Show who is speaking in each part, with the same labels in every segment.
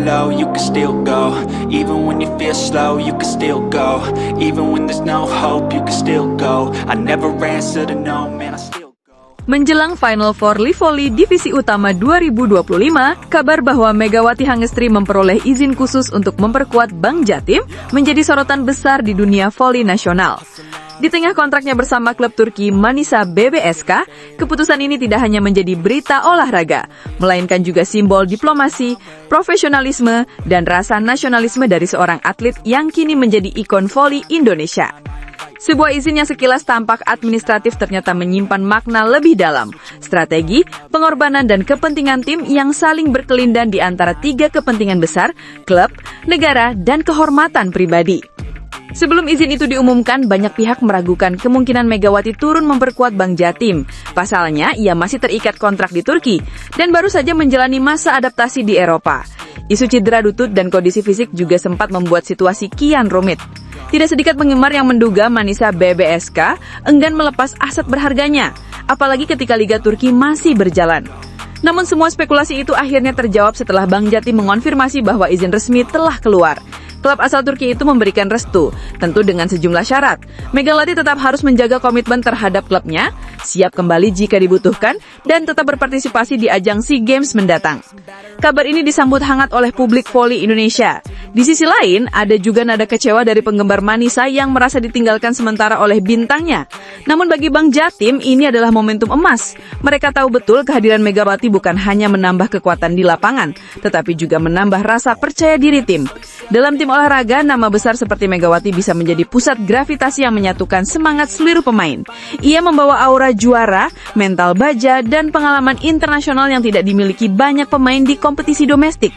Speaker 1: low, you can still go. Even when you feel slow, you can still go. Even when there's no hope, you can still go. I never answer to no, man, I still go.
Speaker 2: Menjelang Final Four Live Volley Divisi Utama 2025, kabar bahwa Megawati Hangestri memperoleh izin khusus untuk memperkuat Bank Jatim menjadi sorotan besar di dunia voli nasional. Di tengah kontraknya bersama klub Turki Manisa BBSK, keputusan ini tidak hanya menjadi berita olahraga, melainkan juga simbol diplomasi, profesionalisme, dan rasa nasionalisme dari seorang atlet yang kini menjadi ikon voli Indonesia. Sebuah izin yang sekilas tampak administratif ternyata menyimpan makna lebih dalam, strategi, pengorbanan, dan kepentingan tim yang saling berkelindan di antara tiga kepentingan besar, klub, negara, dan kehormatan pribadi. Sebelum izin itu diumumkan, banyak pihak meragukan kemungkinan Megawati turun memperkuat Bank Jatim. Pasalnya, ia masih terikat kontrak di Turki dan baru saja menjalani masa adaptasi di Eropa. Isu cedera lutut dan kondisi fisik juga sempat membuat situasi kian rumit. Tidak sedikit penggemar yang menduga Manisa BBSK enggan melepas aset berharganya, apalagi ketika Liga Turki masih berjalan. Namun semua spekulasi itu akhirnya terjawab setelah Bank Jatim mengonfirmasi bahwa izin resmi telah keluar. Klub asal Turki itu memberikan restu, tentu dengan sejumlah syarat. Megawati tetap harus menjaga komitmen terhadap klubnya, siap kembali jika dibutuhkan, dan tetap berpartisipasi di ajang SEA Games mendatang. Kabar ini disambut hangat oleh publik voli Indonesia. Di sisi lain, ada juga nada kecewa dari penggemar Manisa yang merasa ditinggalkan sementara oleh bintangnya. Namun bagi Bank Jatim, ini adalah momentum emas. Mereka tahu betul kehadiran Megawati bukan hanya menambah kekuatan di lapangan, tetapi juga menambah rasa percaya diri tim. Dalam tim olahraga, nama besar seperti Megawati bisa menjadi pusat gravitasi yang menyatukan semangat seluruh pemain. Ia membawa aura juara, mental baja, dan pengalaman internasional yang tidak dimiliki banyak pemain di kompetisi domestik.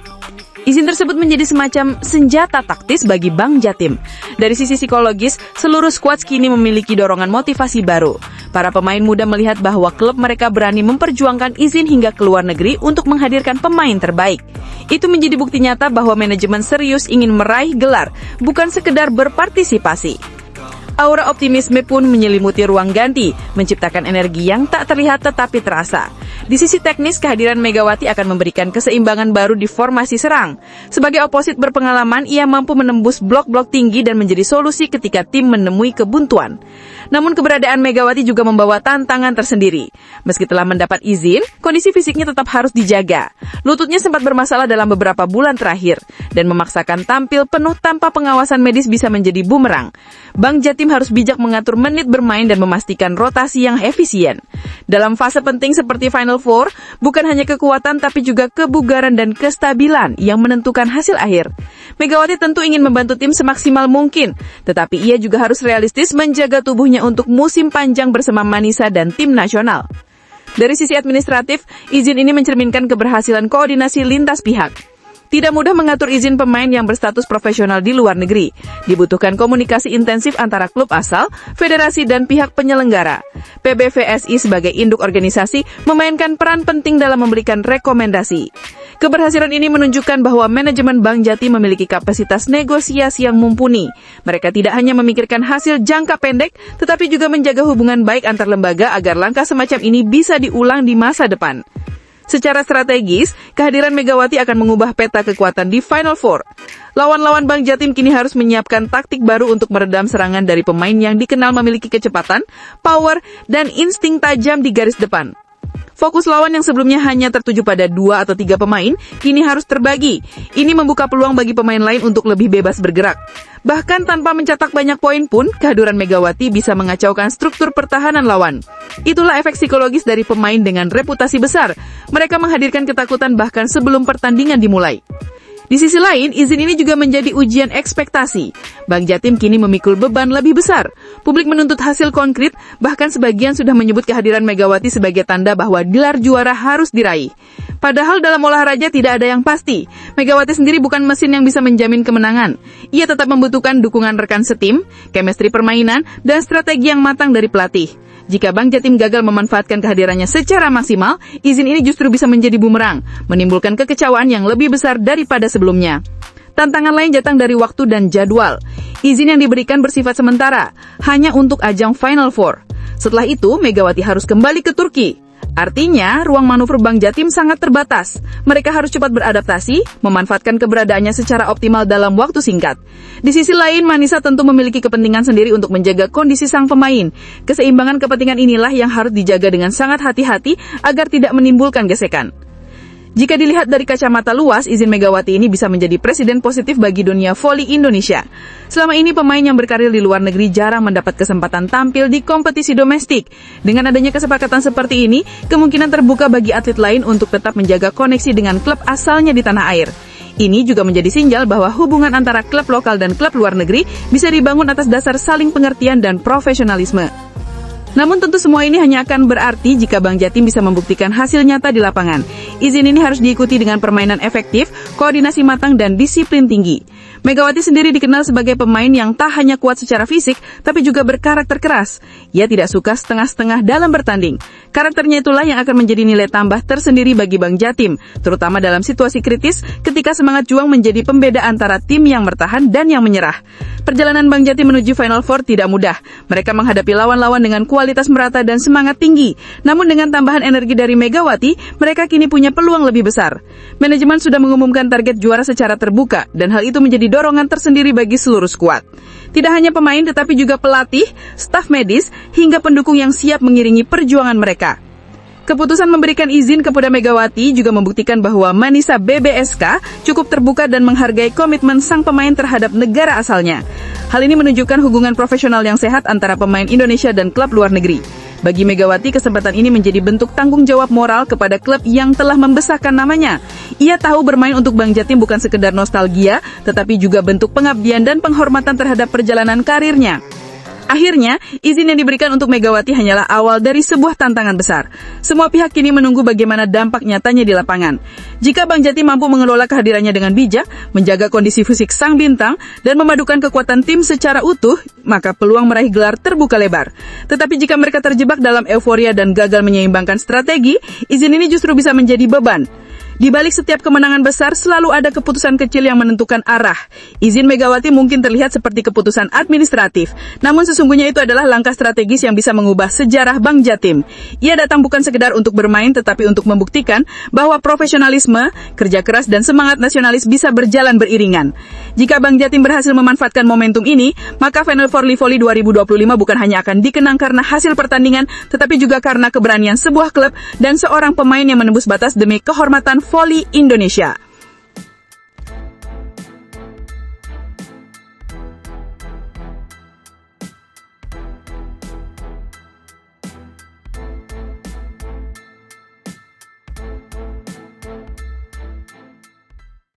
Speaker 2: Izin tersebut menjadi semacam senjata taktis bagi Bank Jatim. Dari sisi psikologis, seluruh skuad kini memiliki dorongan motivasi baru. Para pemain muda melihat bahwa klub mereka berani memperjuangkan izin hingga ke luar negeri untuk menghadirkan pemain terbaik. Itu menjadi bukti nyata bahwa manajemen serius ingin meraih gelar, bukan sekedar berpartisipasi. Aura optimisme pun menyelimuti ruang ganti, menciptakan energi yang tak terlihat tetapi terasa. Di sisi teknis, kehadiran Megawati akan memberikan keseimbangan baru di formasi serang. Sebagai oposit berpengalaman, ia mampu menembus blok-blok tinggi dan menjadi solusi ketika tim menemui kebuntuan. Namun keberadaan Megawati juga membawa tantangan tersendiri. Meski telah mendapat izin, kondisi fisiknya tetap harus dijaga. Lututnya sempat bermasalah dalam beberapa bulan terakhir, dan memaksakan tampil penuh tanpa pengawasan medis bisa menjadi bumerang. Bank Jatim harus bijak mengatur menit bermain dan memastikan rotasi yang efisien. Dalam fase penting seperti Final Four, bukan hanya kekuatan tapi juga kebugaran dan kestabilan yang menentukan hasil akhir. Megawati tentu ingin membantu tim semaksimal mungkin, tetapi ia juga harus realistis menjaga tubuhnya untuk musim panjang bersama Manisa dan tim nasional. Dari sisi administratif, izin ini mencerminkan keberhasilan koordinasi lintas pihak. Tidak mudah mengatur izin pemain yang berstatus profesional di luar negeri. Dibutuhkan komunikasi intensif antara klub asal, federasi, dan pihak penyelenggara. PBVSI sebagai induk organisasi memainkan peran penting dalam memberikan rekomendasi. Keberhasilan ini menunjukkan bahwa manajemen Bank Jatim memiliki kapasitas negosiasi yang mumpuni. Mereka tidak hanya memikirkan hasil jangka pendek, tetapi juga menjaga hubungan baik antar lembaga agar langkah semacam ini bisa diulang di masa depan. Secara strategis, kehadiran Megawati akan mengubah peta kekuatan di Final Four. Lawan-lawan Bank Jatim kini harus menyiapkan taktik baru untuk meredam serangan dari pemain yang dikenal memiliki kecepatan, power, dan insting tajam di garis depan. Fokus lawan yang sebelumnya hanya tertuju pada 2 atau 3 pemain, kini harus terbagi. Ini membuka peluang bagi pemain lain untuk lebih bebas bergerak. Bahkan tanpa mencetak banyak poin pun, kehadiran Megawati bisa mengacaukan struktur pertahanan lawan. Itulah efek psikologis dari pemain dengan reputasi besar. Mereka menghadirkan ketakutan bahkan sebelum pertandingan dimulai. Di sisi lain, izin ini juga menjadi ujian ekspektasi. Bank Jatim kini memikul beban lebih besar. Publik menuntut hasil konkret, bahkan sebagian sudah menyebut kehadiran Megawati sebagai tanda bahwa gelar juara harus diraih. Padahal dalam olahraga tidak ada yang pasti. Megawati sendiri bukan mesin yang bisa menjamin kemenangan. Ia tetap membutuhkan dukungan rekan setim, chemistry permainan, dan strategi yang matang dari pelatih. Jika Bank Jatim gagal memanfaatkan kehadirannya secara maksimal, izin ini justru bisa menjadi bumerang, menimbulkan kekecewaan yang lebih besar daripada sebelumnya. Tantangan lain datang dari waktu dan jadwal. Izin yang diberikan bersifat sementara, hanya untuk ajang Final Four. Setelah itu, Megawati harus kembali ke Turki. Artinya, ruang manuver Bank Jatim sangat terbatas. Mereka harus cepat beradaptasi, memanfaatkan keberadaannya secara optimal dalam waktu singkat. Di sisi lain, Manisa tentu memiliki kepentingan sendiri untuk menjaga kondisi sang pemain. Keseimbangan kepentingan inilah yang harus dijaga dengan sangat hati-hati agar tidak menimbulkan gesekan. Jika dilihat dari kacamata luas, izin Megawati ini bisa menjadi presiden positif bagi dunia voli Indonesia. Selama ini pemain yang berkarir di luar negeri jarang mendapat kesempatan tampil di kompetisi domestik. Dengan adanya kesepakatan seperti ini, kemungkinan terbuka bagi atlet lain untuk tetap menjaga koneksi dengan klub asalnya di tanah air. Ini juga menjadi sinyal bahwa hubungan antara klub lokal dan klub luar negeri bisa dibangun atas dasar saling pengertian dan profesionalisme. Namun tentu semua ini hanya akan berarti jika Bank Jatim bisa membuktikan hasil nyata di lapangan. Izin ini harus diikuti dengan permainan efektif, koordinasi matang, dan disiplin tinggi. Megawati sendiri dikenal sebagai pemain yang tak hanya kuat secara fisik, tapi juga berkarakter keras. Ia tidak suka setengah-setengah dalam bertanding. Karakternya itulah yang akan menjadi nilai tambah tersendiri bagi Bank Jatim, terutama dalam situasi kritis ketika semangat juang menjadi pembeda antara tim yang bertahan dan yang menyerah. Perjalanan Bank Jatim menuju Final Four tidak mudah. Mereka menghadapi lawan-lawan dengan kualitas merata dan semangat tinggi. Namun dengan tambahan energi dari Megawati, mereka kini punya peluang lebih besar. Manajemen sudah mengumumkan target juara secara terbuka, dan hal itu menjadi dorongan tersendiri bagi seluruh skuad. Tidak hanya pemain, tetapi juga pelatih, staf medis, hingga pendukung yang siap mengiringi perjuangan mereka. Keputusan memberikan izin kepada Megawati juga membuktikan bahwa Manisa BBSK cukup terbuka dan menghargai komitmen sang pemain terhadap negara asalnya. Hal ini menunjukkan hubungan profesional yang sehat antara pemain Indonesia dan klub luar negeri. Bagi Megawati, kesempatan ini menjadi bentuk tanggung jawab moral kepada klub yang telah membesarkan namanya. Ia tahu bermain untuk Bank Jatim bukan sekedar nostalgia, tetapi juga bentuk pengabdian dan penghormatan terhadap perjalanan karirnya. Akhirnya, izin yang diberikan untuk Megawati hanyalah awal dari sebuah tantangan besar. Semua pihak kini menunggu bagaimana dampak nyatanya di lapangan. Jika Bank Jatim mampu mengelola kehadirannya dengan bijak, menjaga kondisi fisik sang bintang, dan memadukan kekuatan tim secara utuh, maka peluang meraih gelar terbuka lebar. Tetapi jika mereka terjebak dalam euforia dan gagal menyeimbangkan strategi, izin ini justru bisa menjadi beban. Di balik setiap kemenangan besar selalu ada keputusan kecil yang menentukan arah. Izin Megawati mungkin terlihat seperti keputusan administratif, namun sesungguhnya itu adalah langkah strategis yang bisa mengubah sejarah Bank Jatim. Ia datang bukan sekedar untuk bermain, tetapi untuk membuktikan bahwa profesionalisme, kerja keras, dan semangat nasionalis bisa berjalan beriringan. Jika Bank Jatim berhasil memanfaatkan momentum ini, maka Final Four Voli 2025 bukan hanya akan dikenang karena hasil pertandingan, tetapi juga karena keberanian sebuah klub dan seorang pemain yang menembus batas demi kehormatan voli Indonesia.